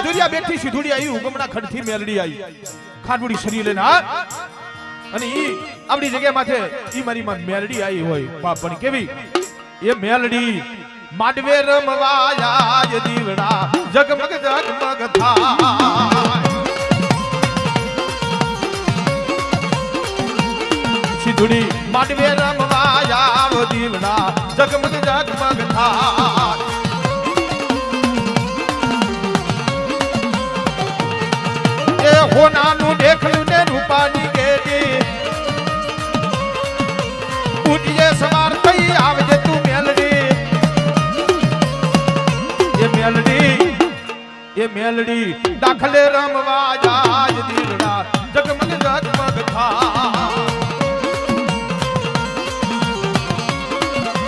સિધુરિયા બેઠી સિધુડી આવી ઉગમણા ખડથી મેલડી આવી ખાટુડી શરીર લઈને અને ઈ આપણી જગ્યા માથે ઈ મારી માં મેલડી આવી હોય બાપ પણ કેવી એ મેલડી માંડવે રમવાયા દીવડા જગમગ જગમગ થાય સિધુડી માંડવે રમવાયા દીવડા જગમગ જગમગ થાય એ હોનાનું દેખલું ને રૂપાની ગેડી બુટીએ સવાર થઈ આવજે તું મેલડી એ મેલડી દાખલે રમવા જાય દીવડા જગમગ જગમગ થા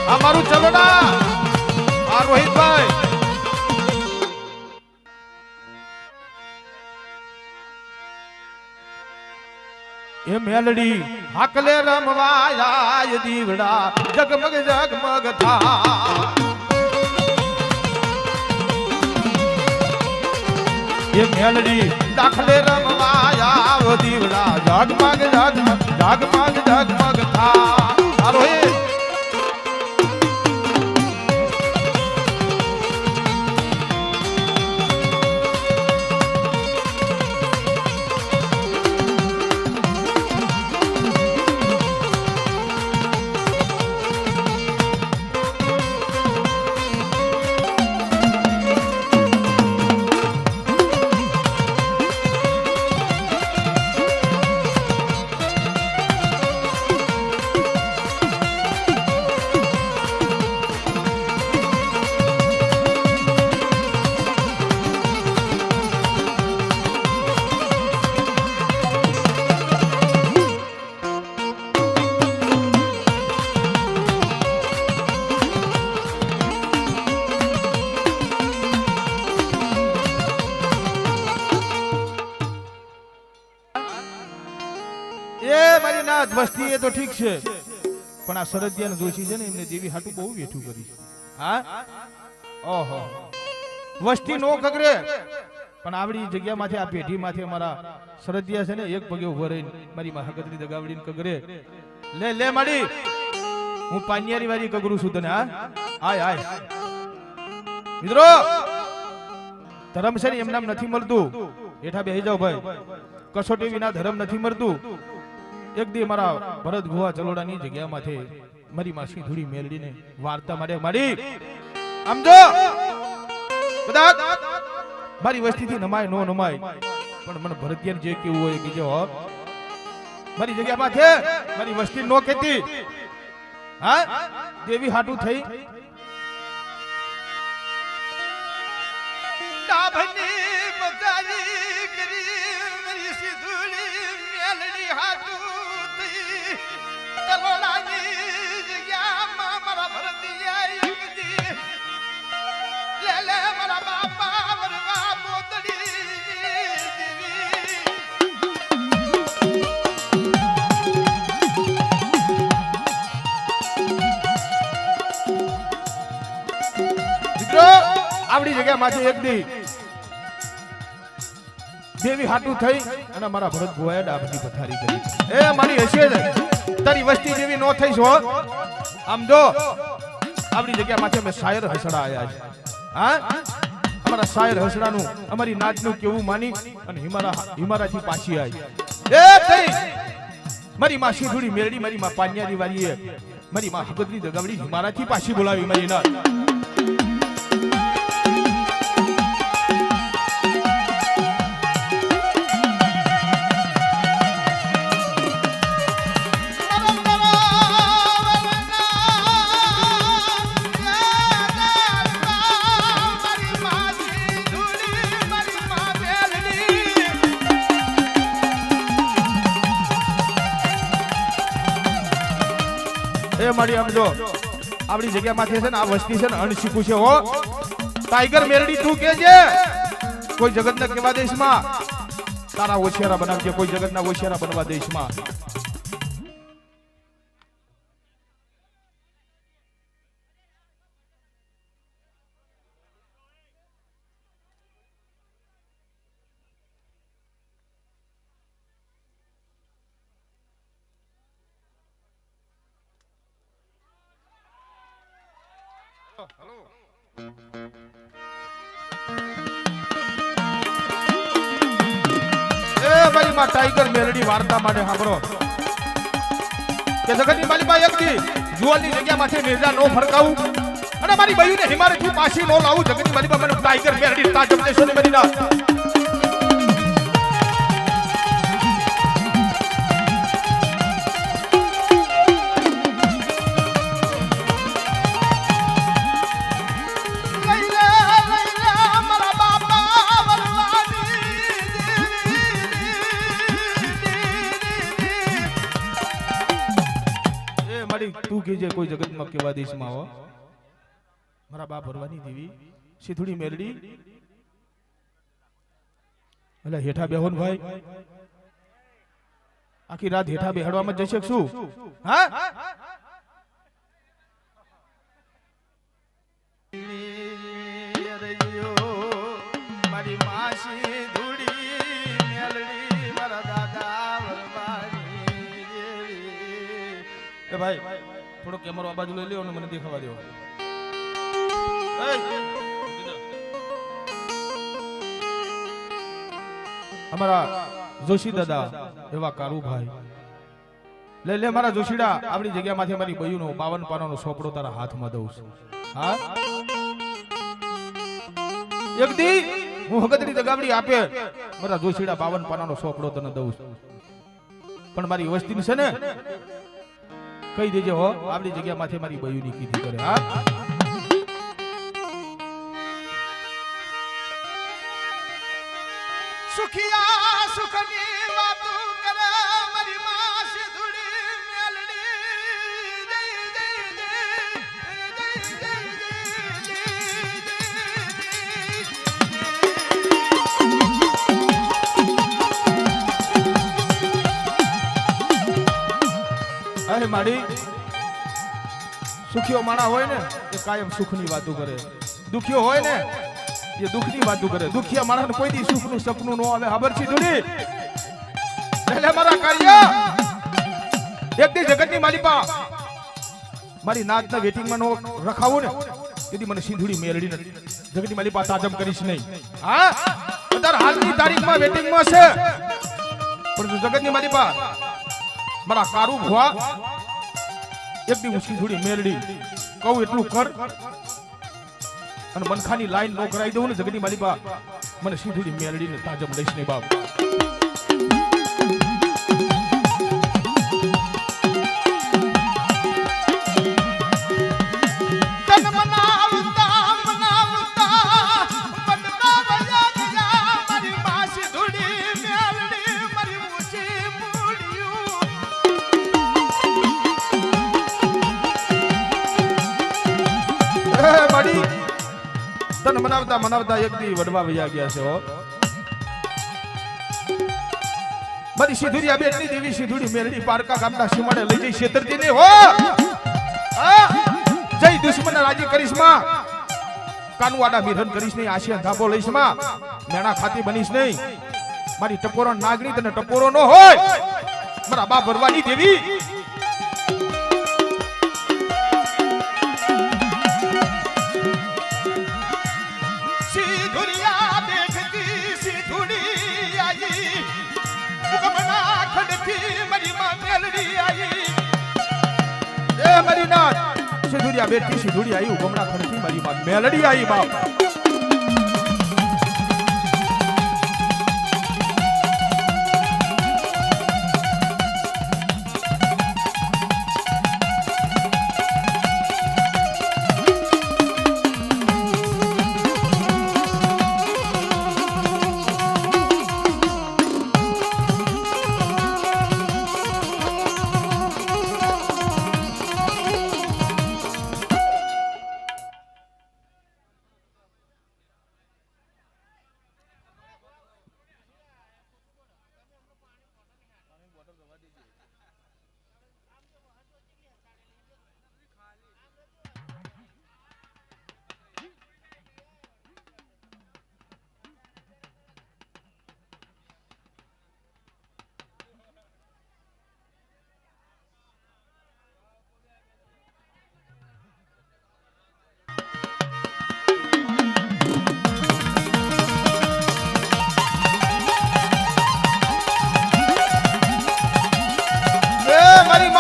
અમારું ચલોડા આ રોહિતભાઈ એ મેલડી હાકલે રમવા જાય દીવડા જગમગ જગમગ થા એ મેલડી દાખલે રમવા આવ દીવડા જગમગ જગમગ જગમગ જગમગ થા આરો હે વસ્તી એ તો ઠીક છે પણ આ સરદિયાનો દોષી છે ને એમને દેવી હાટું બહુ વેઠું કરી હા ઓહો વસ્તી નો કગરે પણ આવડી જગ્યામાંથી આ પેઢીમાંથી અમારા સરદિયા છે ને એક પગે ઉભો રહીને મારી માં હકતરી દગાવડીને કગરે લે માડી હું પાનિયારી વાળી કગરું છું તને હા આય મિત્રો ધર્મ છે ને એમ નામ નથી મળતું એઠા બેહી જાવ ભાઈ કસોટી વિના ધર્મ નથી મળતું એક દી મારા ભરત ગુવા ચલોડાની જગ્યામાંથી મારી માસી થોડી મેલડીને વાર્તા માટે મારી સમજો કદાચ મારી વસ્તીથી નમાય નો નમાય પણ મને ભરતિયાને જે કેવું હોય કે જો મારી જગ્યામાં છે મારી વસ્તી નો કેતી હા દેવી હાટું થઈ ડાભની બજારી કરી મારી સિધુડી મેલડી હાટું આપણી જગ્યા માંથી એક દી દેવી હાટું થઈ અને મારા ભરત ભુવાએ ડાબની પથારી કરી એ મારી હશે તારી વસ્તી જેવી નો થઈ છો આમ જો આપણી જગ્યા માંથી અમે શાયર હસડા આયા છે હા અમારા શાયર હસડાનું અમારી નાચનું કેવું માની અને હિમારાથી પાછી આવી એ થઈ મારી માં સિધુડી મેરડી મારી માં પાન્યારી વાળીએ મારી માં હકતરી દગાવડી હિમારાથી પાછી બોલાવી મારી નાચ મારી આમ જો આપણી જગ્યામાંથી છે ને આ વસ્તી છે ને અણશીખું છે હો ટાઈગર મેરડી તું કે છે કોઈ જગતના કેવા દેશમાં તારા હોશિયારા બનાવજે કોઈ જગતના હોશિયારા બનવા દેશમાં મારી માં ટાઈગર મેલડી વાર્તા માટે સાંભળો કે જગતની મારી માં એક દી જુવાલની જગ્યામાંથી નિર્જા નો ફરકાવું અને મારી બયુને હિમાલયથી પાછી નો લાવું. જગતની મારી માં મને ટાઈગર મેલડી તાજમ દેશો ને મારી ના તું કહેજે કોઈ જગતમાં કેવા દેશમાં હો મારા બાપ ભરવાની દેવી સીધુડી મેરડી એટલે હેઠા બેહોન ભાઈ આખી રાત હેઠા બેહડવામાં જઈ શકશું? હા મારી માસી ધૂડી મેલડી મારા દાદા ભરવાની ભાઈ થોડો કેમેરો આ બાજુ લઈ લ્યો અને મને દેખાવા દો. અમારા જોશી દાદા એવા કારુભાઈ લઈ લે મારા જોશીડા આપણી જગ્યામાંથી અમારી બયુનો 52 પાનાનો સોપડો તારા હાથમાં દઉં છું. હા એક દી હું હગતની દગાવડી આપે મારા જોશીડા 52 પાનાનો સોપડો તને દઉં છું. પણ મારી વસ્તી છે ને કહી દેજે હો આપણી જગ્યામાંથી મારી બયુની કીધી કરે. હા સુખિયા સુખની વાતો કરે મારી માસી ધૂડી મેલડી જય જય જય અરે માડી સુખિયો માણા હોય ને એ કાયમ સુખની વાતો કરે, દુખિયો હોય ને એ દુઃખની વાતો કરે. દુખિયા માણસને કોઈ દી સુખનું સપનું ન આવે. ખબર છે ધૂડી એટલે મારા કાર્ય એક દી જગતની માલિપા મારી નાચના વેટિંગમાં નો રખાવું ને તેથી મને સિંધુડી મેલડીને જગતની માલિપા તાજમ કરીશ નહીં. હા અત્યારે હાલની તારીખમાં વેટિંગમાં છે પણ જગતની માલિપા મારા કારુ ભવા એક દી હું સિંધુડી મેલડી કહું એટલું કર અને મનખાની લાઈન નો કરાવી દઉં ને જગતની માલિપા મને સિંધુડી મેલડીને તાજમ લઈશ ને બાપ. મનાવતા મનાવતા એક દી વડવા વયા ગયા છે હો મારી સિંધુડી બેટની દેવી સિંધુડી મેલડી પારકા ગામના સીમાડે લઈ જઈ છેતરતી ને હો જય દુશ્મન રાજી કરીશ માં કાનવાડા મિરન કરીશ નહીં આશિયા ધાબો લઈશ માં મેણા ખાતી બનીશ નહીં મારી ટપોરો નાગણી તને ટપોરો નો હોય મારા બા ભરવાની દેવી સિંધુડિયા બેટી સિંધુડી આવી ઉગમણા ખડથી મારી માં મેલડી આવી બાપ.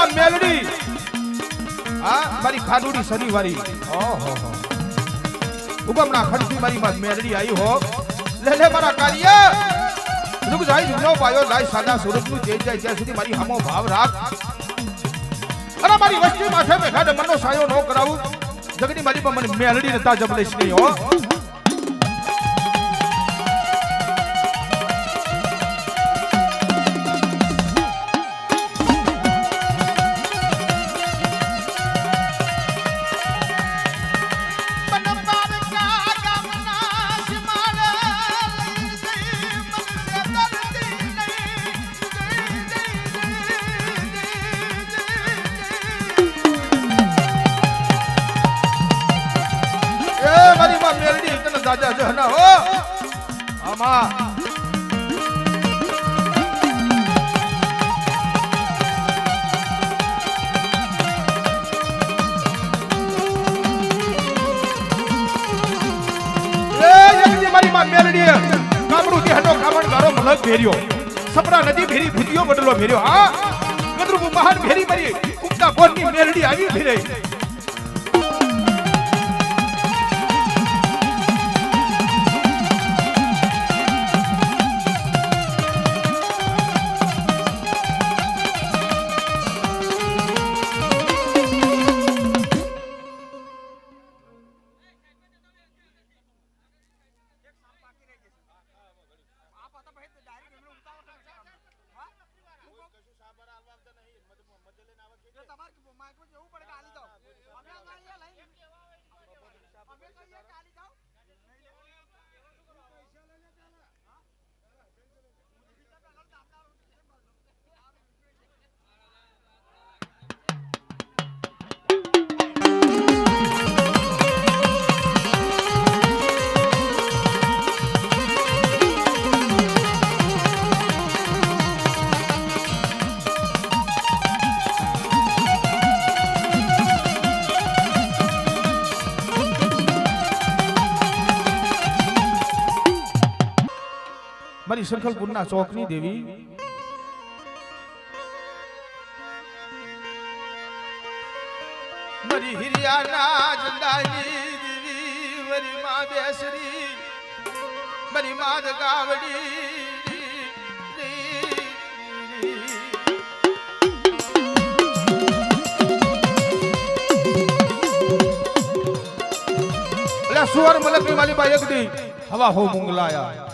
માં મેલડી આ મારી ખાડુડી શનિવારી ઓહો ઉગમના ખડથી મારી માં મેલડી આવી હો લે લે મારા કાર્ય રૂક જાય જુનો પાયો જાય સાદા સુરતનું તેજ જાય ત્યાં સુધી મારી હમો ભાવ રાખ અરે મારી વસ્તી માથે બેઠા મનનો સાયો નો કરાવું જગની મારી પર મને મેલડી નતા જબલેશ નહીં હો રાજા જહના હો આમાં મારી માં મેલડી કામડું થી હટો કામણ ગારો મલક ભેર્યો સપરા નદી ભેરી ભૂતિયો બદલો ભેર્યો હા ગદરુ બહાર ભેરી મરી કુકતા બોરની મેલડી આવી ભેરે મારી સંખલપુરના ચોકની દેવી મારી હિરિયાના જંડાની દેવી મારી માં બેસરી મારી માં ગાવડી એટલે સુવર મલકની માલિબા એકડી હવા હો મુંગલાયા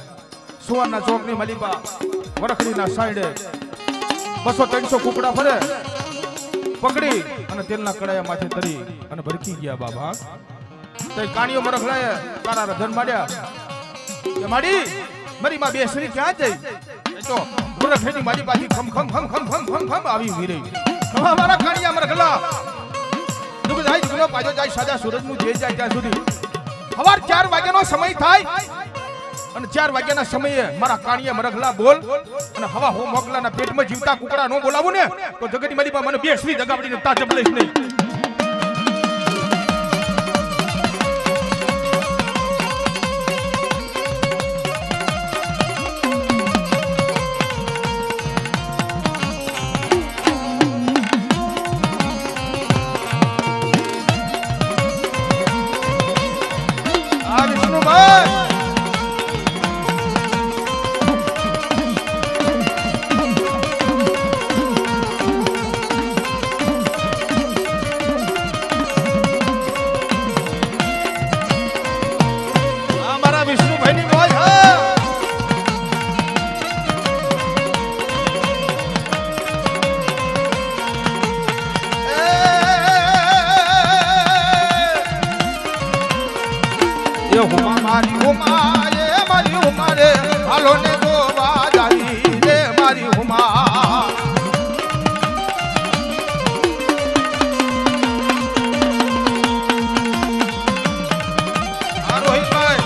સુવરના ચોકની મલિબા વરખડીના સાઈડે 200-300 કુકડા ફરે પકડી અને તેલના કડાયા માથે તરી અને ભરકી ગયા બાબા તે કાણીઓ મરખલાએ તારા રધન માડ્યા કે માડી મારી માં બેસરી ક્યાં જઈ તો વરખડીની મારી પાછી ખમ ખમ ખમ ખમ ખમ ખમ ખમ આવી વીરી હવે મારા કાણીયા મરખલા દુખ જાય દુખનો પાજો જાય સાદા સૂરજનું તેજ જાય ત્યાં સુધી સવાર 4 વાગ્યાનો સમય થાય અને 4 વાગ્યાના સમયે મારા કાણીયા મરખલા બોલ અને હવા હો મોગલાના પેટમાં જીવતા કુકડા નો બોલાવું ને તો જગતની મારી પાસે મને બેસરી દગાવડીને તાજબ લઈશ નહીં આ વિષ્ણુભાઈ મારી ઉમારે હાલો ને ગોવા જાવી રે મારી ઉમા રોહિતભાઈ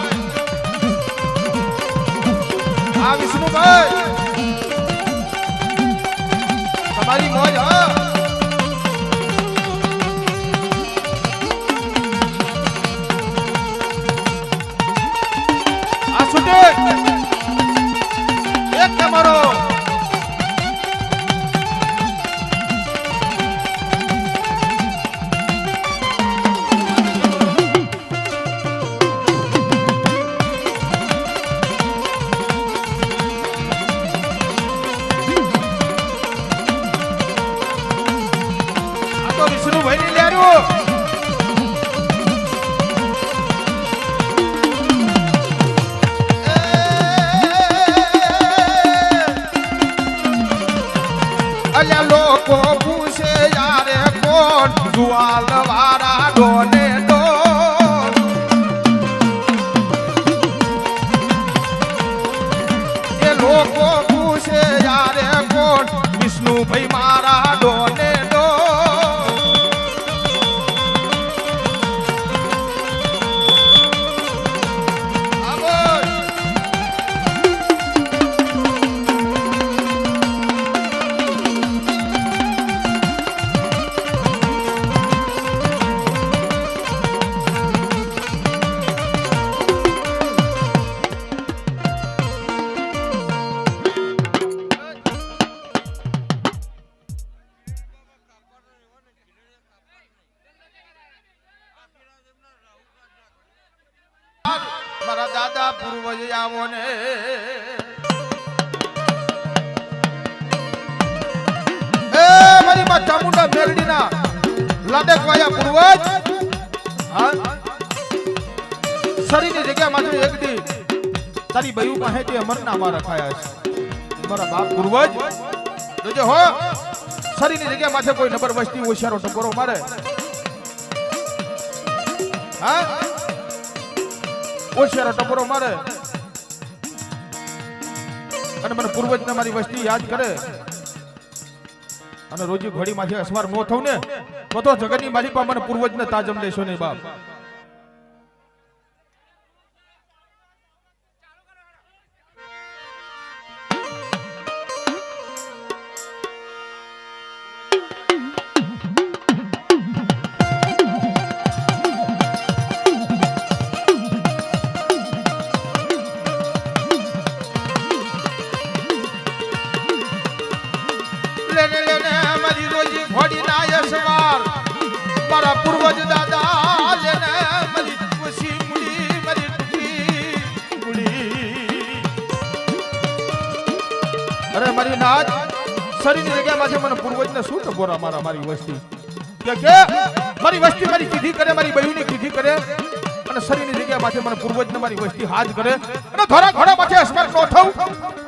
આ વિષ્ણુભાઈ તમારી મોજ હા એક તમારો લોકો પૂછે યારે કોણ જુવાલ વાળા ડોને ડોન એ લોકો પૂછે યારે કોણ વિષ્ણુભાઈ મારા ડોને ડોન મારા દાદા પૂર્વજ આવો ને એ મારી માં ચામુંડા મેરડીના લાડક વાયા પૂર્વજ હા શરીરની જગ્યા માત્ર એક દી તારી બયુ પાસે તે અમરના માં રખાયા છે મારા બાપ પૂર્વજ જોજો હો શરીરની જગ્યા માથે કોઈ નંબર વસ્તી હોશિયારો ટકોરો મારે હા હોશિયારો ટપોરો મારે અને મને પૂર્વજને મારી વસ્તી યાદ કરે અને રોજી ઘોડીમાંથી અસવાર નો થઉં ને તો જગતની મારી પાસે મને પૂર્વજને તાજમ લેશો નહીં બાપ મારા પૂર્વજ દાદા લેને મારી ખુશી મુડી મારી ટુકડી મુડી અરે મારી નાથ શરીરની જગ્યામાં છે મને પૂર્વજને શું ટકોરા મારા મારી વસ્તી કે મારી વસ્તી મારી કીધી કરે મારી બહેની કીધી કરે અને શરીરની જગ્યામાં છે મને પૂર્વજને મારી વસ્તી હાથ કરે અને ધોરા ઘોડા માથે અસ્મર નો થઉં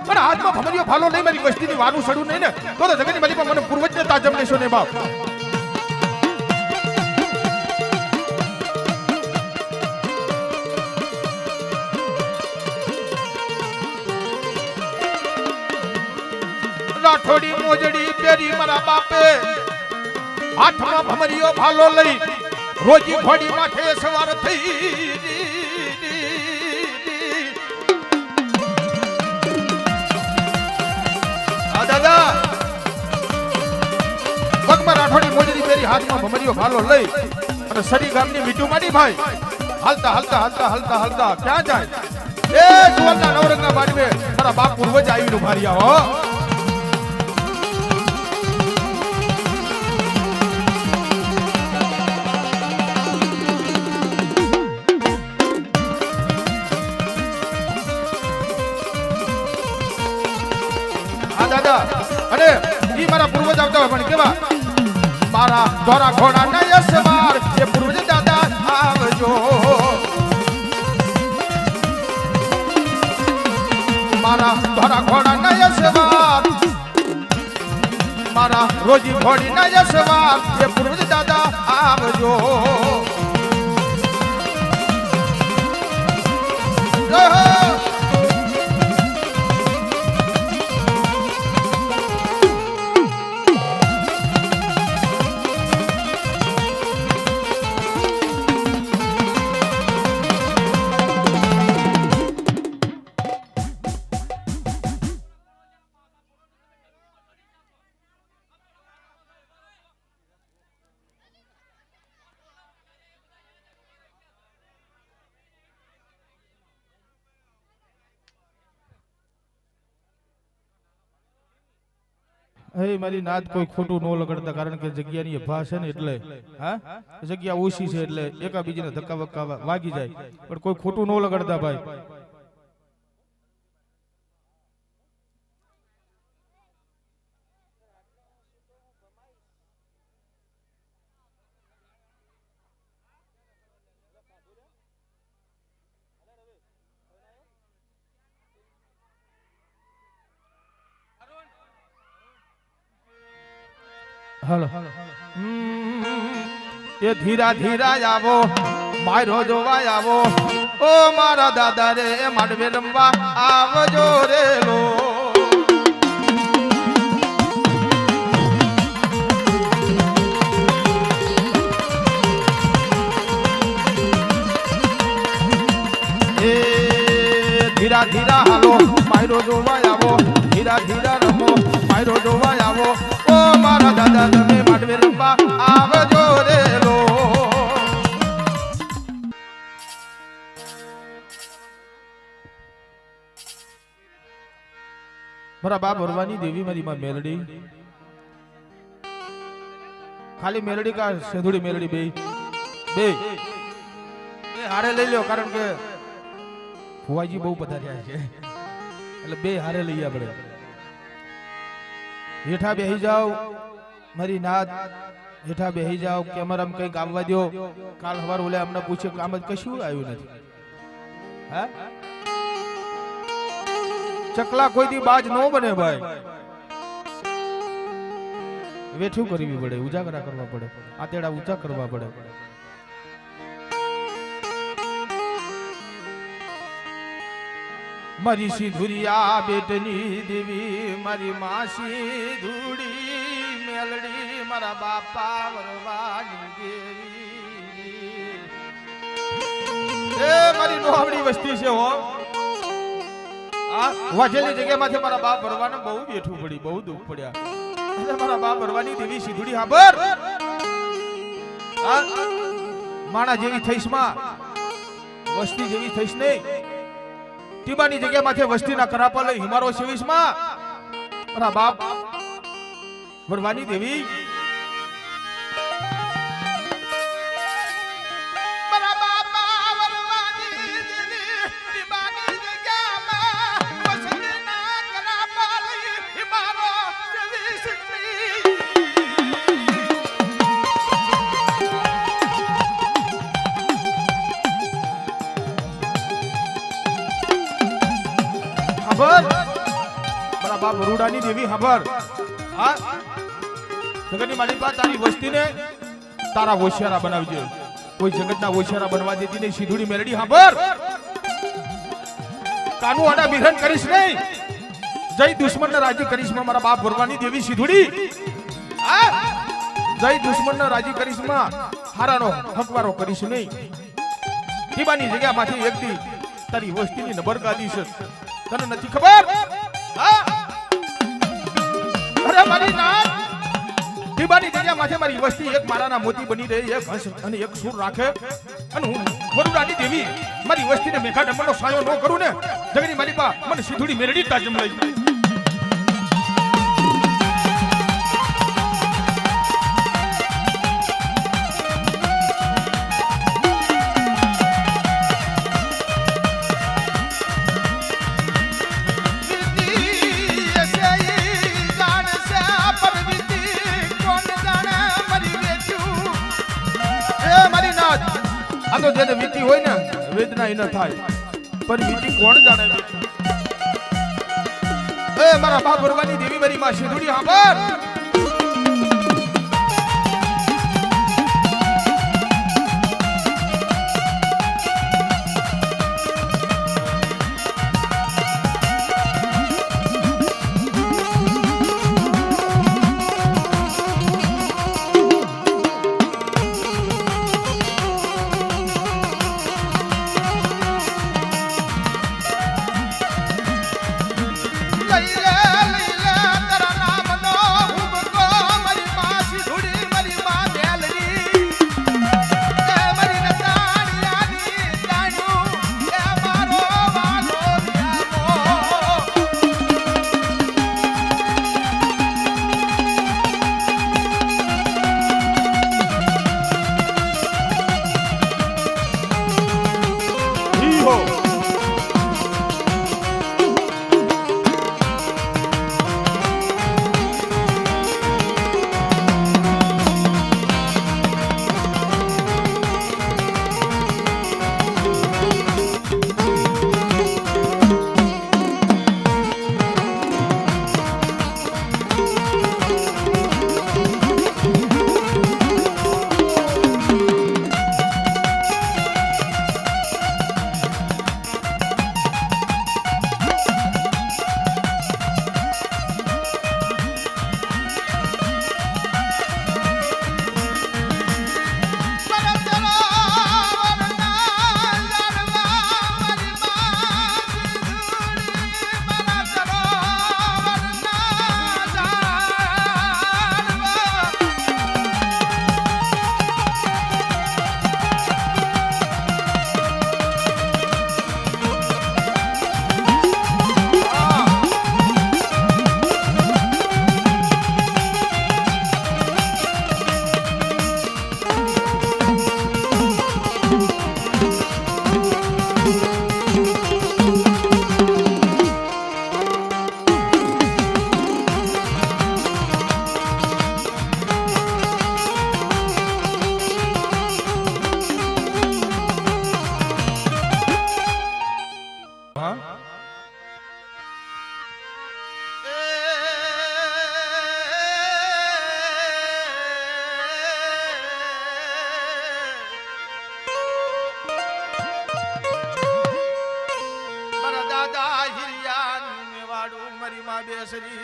અને હાથમાં ભમરીઓ ફાલો નહીં મારી વસ્તીની વારું સડું નહીં ને તો જગતની મારી પાસે મને પૂર્વજને તાજમ લેશો ને બાપ રાઠોડી મોજડી પેરી મારા બાપે હાથમાં ભમરીઓ ભાલો લઈ રોજી ઘોડી માથે સવાર થઈ આ દાદા પગમાં રાઠોડી મોજડી પેરી હાથમાં ભમરીઓ ભાલો લઈ અને સરી ગામની મીઠું માડી ભાઈ હાલતા હાલતા હાલતા હાલતા હાલતા ક્યાં જાય એ જુવારના નવરંગના બાજવે મારા બાપ પૂર્વજ આવીને ભાર્યા હો અને ઈ મારા પૂર્વજ આવતા હોય પણ કેવા મારા ધોરા ઘોડા ના યસવાર એ પૂર્વજ દાદા આવજો મારા ધોરા ઘોડા ના યસવાર મારા રોજી ઘોડી ના યસવાર એ પૂર્વજ દાદા આવજો હે મારી નાત કોઈ ખોટું ન લગડતા કારણ કે જગ્યાની અભા છે ને એટલે હા જગ્યા ઓછી છે એટલે એકાબીજીને ધક્કા વક્કા વાગી જાય પણ કોઈ ખોટું ન લગડતા ભાઈ હાલો એ ધીરા ધીરા આવો મારો જોવા આવો ઓ મારા દાદા રે માંડવે રમવા આવજો રે લો એ ધીરા ધીરા હાલો મારો જોવા આવો ધીરા ધીરા રમો મારો જોવા આવો ઓ મારા દાદા તમે માંડવે રમવા આવજો રે લો મારા બાપ વરવાની દેવી મારી માં મેલડી ખાલી મેલડી કા સેધુડી મેલડી બે બે હારે લઈ લ્યો કારણ કે ફુવાજી બહુ પધાર્યા છે એટલે બે હારે લઈએ આપણે હેઠા બેહી જાઓ મારી નાત હેઠા બેહી જાઓ કેમેરામાં કઈક આવવા દો કાલ સવાર ઓલે અમને પૂછે કામ જ કશું આવ્યું નથી હા ચકલા કોઈ દી બાજ નો બને ભાઈ વેઠું કરવી પડે ઉજાગરા કરવા પડે આતેડા ઊંચા કરવા પડે મારી સિંધુરિયા બેટની દેવી મારી માસી ધૂડી મેલડી મારા બાપા વરવાની દેવી એ મારી નોહવડી વસ્તી છે હો આ વાજેલી જગ્યામાંથી મારા બાપ ભરવાને બહુ બેઠું પડી બહુ દુઃખ પડ્યા અને મારા બાપ ભરવાની દેવી સિંધુડી હાબર માણા જેવી થઈશ માં વસ્તી જેવી થઈશ નહીં ટીબાની જગ્યા માથે વસ્તીના કરાપા લઈ હિમારો સેવીસ માં મારા બાપ વરવાની દેવી મારા બાપા વરવાની દેવી ટીબાની જગ્યા માં વસ્તીના કરાપા લઈ હિમારો સેવીસ ખબર મારા બાપ રૂડાની દેવી ખબર હા જગતની માલિકા તારી વસ્તીને તારા હોશિયારા બનાવજે કોઈ જગતના હોશિયારા બનવા દેતી નહીં સિંધુડી મેલડી ખબર કાનુ આડા બિરહન કરીશ નહીં જય દુશ્મનને રાજી કરીશ માં મારા બાપ ભરવાની દેવી સિંધુડી હા જય દુશ્મનને રાજી કરીશ માં હારાનો હકવારો કરીશ નહીં ટીબાની જગ્યામાંથી એકથી તારી વસ્તીની નબર ગાદી છે તને નથી ખબર અરે મારી નાત ટીબાની જગ્યા માથે મારી વસ્તી એક મારાના મોતી બની રહી એક હંસ અને એક સૂર રાખે અને હું વરુડાની દેવી મારી વસ્તીને મેઘા ડમણનો સાયો ન કરું ને જગની માલિકા મને સિંધુડી મેરડી તાજમ લઈ તો જેને વીતી હોય ને વેદના ઈ ન થાય પણ વીતી કોણ જાણે એ મારા બાપ ભરવાની દેવી મારી માં સિંધુડી હાબર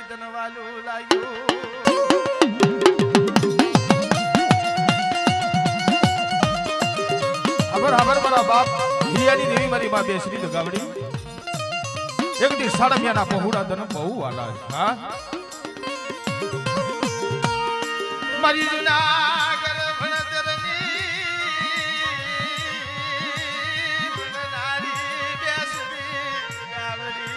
ધનવાલું લાગ્યું ખબર મારા બાપ હિયાની દેવી મારી બા બેસરી તો ગાવડી એક દી સાડમિયાના પહોળા ધન બહુ વાલા હા મારી જુનાગર ભણતરની ભણનારી બેસરી ગાવડી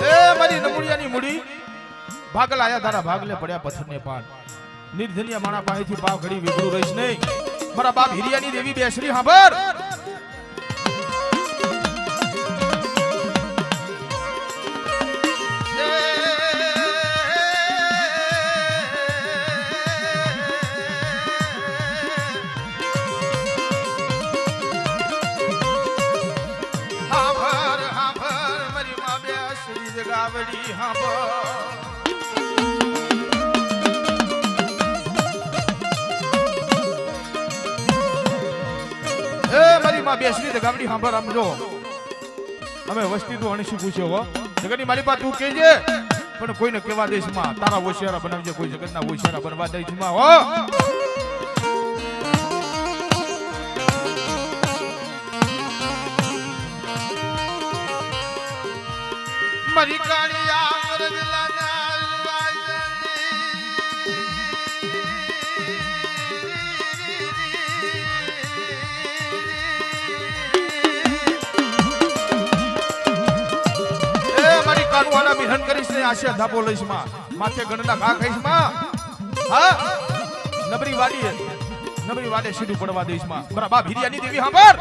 એ મારી નમુડિયાની મુડી ભાગલ આયા તારા ભાગલે પડ્યા પથ્થરને પાન નિર્ધનિયા માણા પાસેથી પાવ ઘડી વિગડું રહીશ નહીં મારા બાપ હિરિયાની દેવી બેસરી હાંભર હાંભર મારી મા બેસરી જગાવડી હાંભર બેસરી તો ગામડી હાંભર સમજો અમે વસ્તી તો અણસી પૂછ્યો હો જગતની મારી પાસે તું કહેજે પણ કોઈને કેવા દેશમાં તારા હોશિયારા બનાવજે કોઈ જગતના હોશિયારા બનવા દેશમાં હો મારી કાળિયા રજલાના કાનવાના મિહન કરીશ ને આશા ધાબો લઈશ માં માથે ગણના ઘા ખાઈશ માં હા નબરી વાડે સીધું પડવા દઈશ માં મારા બાપ હિરિયાની દેવી હાંભર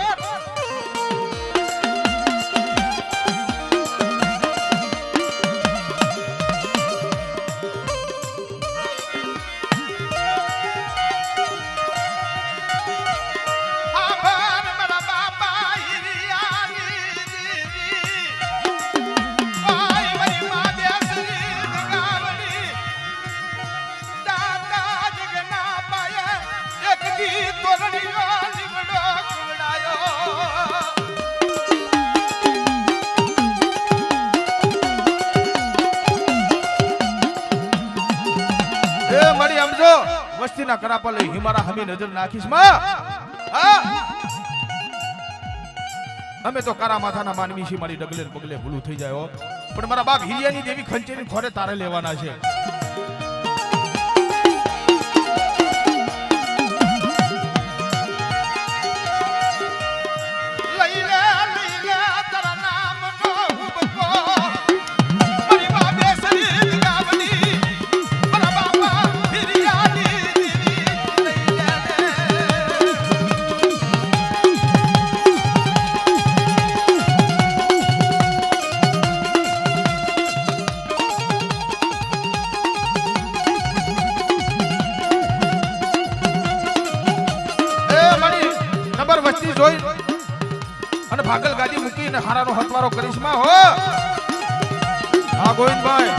વસ્તીના કરાપા લઈ હિમારા હમી નજર નાખીશ માં અમે તો કારા માથાના માનવી છીએ મારી ડગલે પગલે ભૂલું થઈ જાય પણ મારા બાપ હિરિયાની દેવી ખંચેની ખોરે તારે લેવાના છે જોઈ અને ભાગલ ગાડી મૂકીને હારાનો હતવારો કરીશ માં હો હા ગોવિંદભાઈ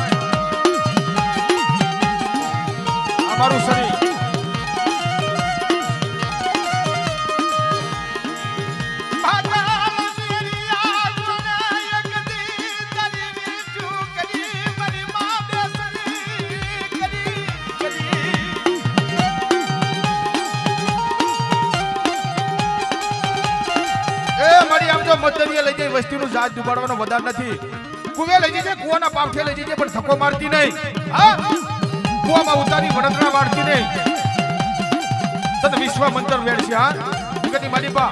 અમારું શરીર મતદરિયા લઈ જઈ વસ્તીનું જાત ડુબાડવાનો વધાર નથી કુવે લઈ જજે કુવાના પાવઠે લઈ જજે પણ ધક્કો મારતી નહીં હા કુવામાં ઉતારી વડતરા વાળતી નહીં તદ વિશ્વ મંત્ર વેડશે હા જગતની માલિપા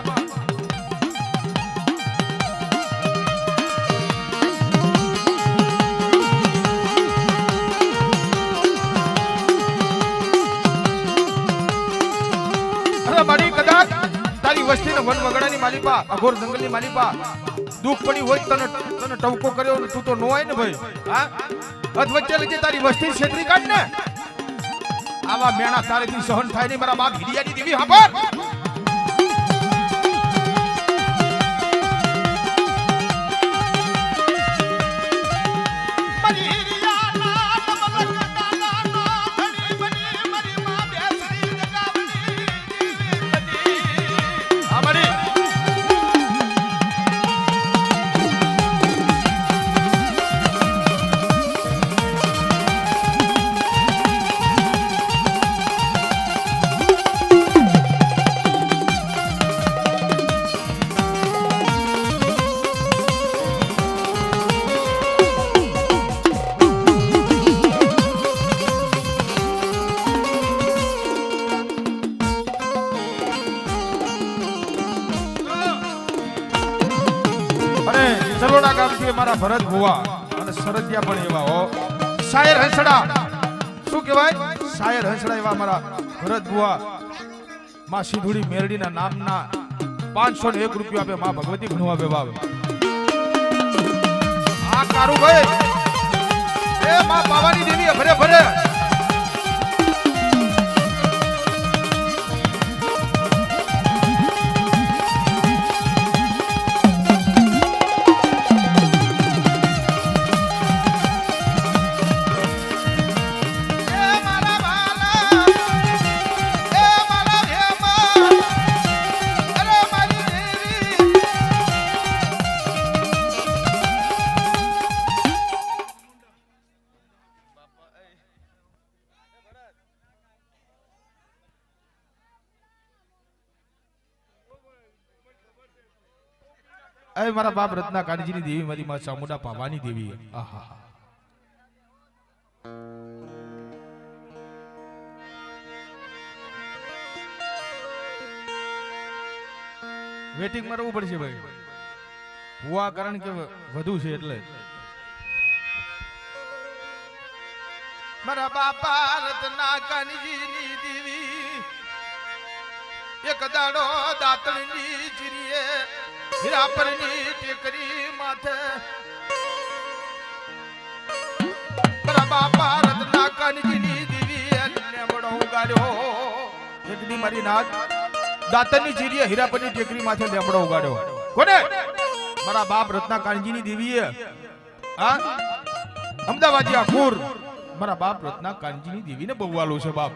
અરે મારી કદાચ તારી વસ્તીને વન વગડાની માલિપા અઘોર જંગલની માલિપા દુઃખ પડી હોય તને ટવકો કર્યો તું તો નો આય ને ભાઈ હા અધ વચ્ચે લઈ તારી વસ્તી છેતરી કાઢ ને આવા મેણા તારેથી સહન થાય નહીં મારા બાપ હિરિયાની દેવી હાંભર અને સરજ્યા પણ એવા હો શાયર હંસડા શું કહેવાય શાયર હંસડા એવા મારા ભરત બુઆ માં સિંધુડી મેરડીના નામના 501 રૂપિયા આપે માં ભગવતી ઘણું આપે બાપ આ કારુભાઈ એ માં પાવાની દેવી ભરે ભરે અરે મારા બાપ રત્ના કાનજીની દેવી મારી માં ચામુંડા પાવાની દેવી આહા વેટિંગ માં રહેવું પડશે ભાઈ ભુવા કારણ કે વધુ છે એટલે મારા બાપા રત્ના કાનજીની દેવી એક દાડો દાતણની જીરીએ હીરા પરની ટેકરી માથે મારા બાપા રત્ના કાનજીની દેવી એને બડો ઉગાડ્યો એકદી મારી નાથ દાતરની જીરીએ હીરા પરની ટેકરી માથે લેમડો ઉગાડ્યો કોને મારા બાપ રત્ના કાનજીની દેવીએ આ અમદાવાદી આખુર મારા બાપ રત્ના કાનજીની દેવીને બહુવાલું છે બાપ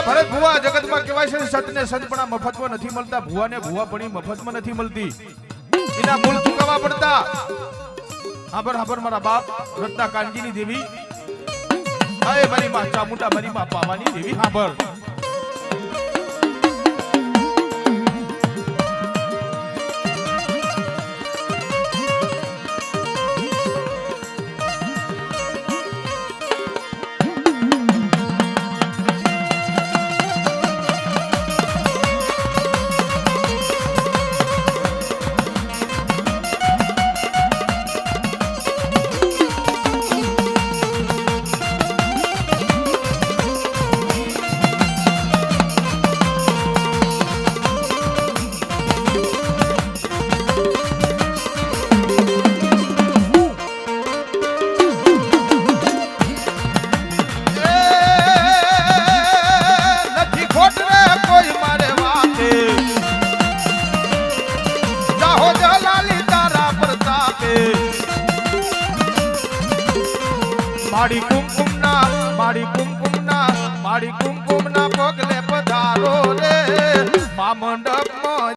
ભરત ભુવા જગતમાં કહેવાય છે સતને સતપણા મફતમાં નથી મળતા ભુવાને ભુવાપણી મફતમાં નથી મળતી એના મૂળ ચૂકવવા પડતા હાબર મારા બાપ રત્ના કાનજીની દેવી આય મારી માં ચામુંડા મારી માં પાવાની દેવી હાબર માડી કુમકુમના પગલે પધારો રે મામંડ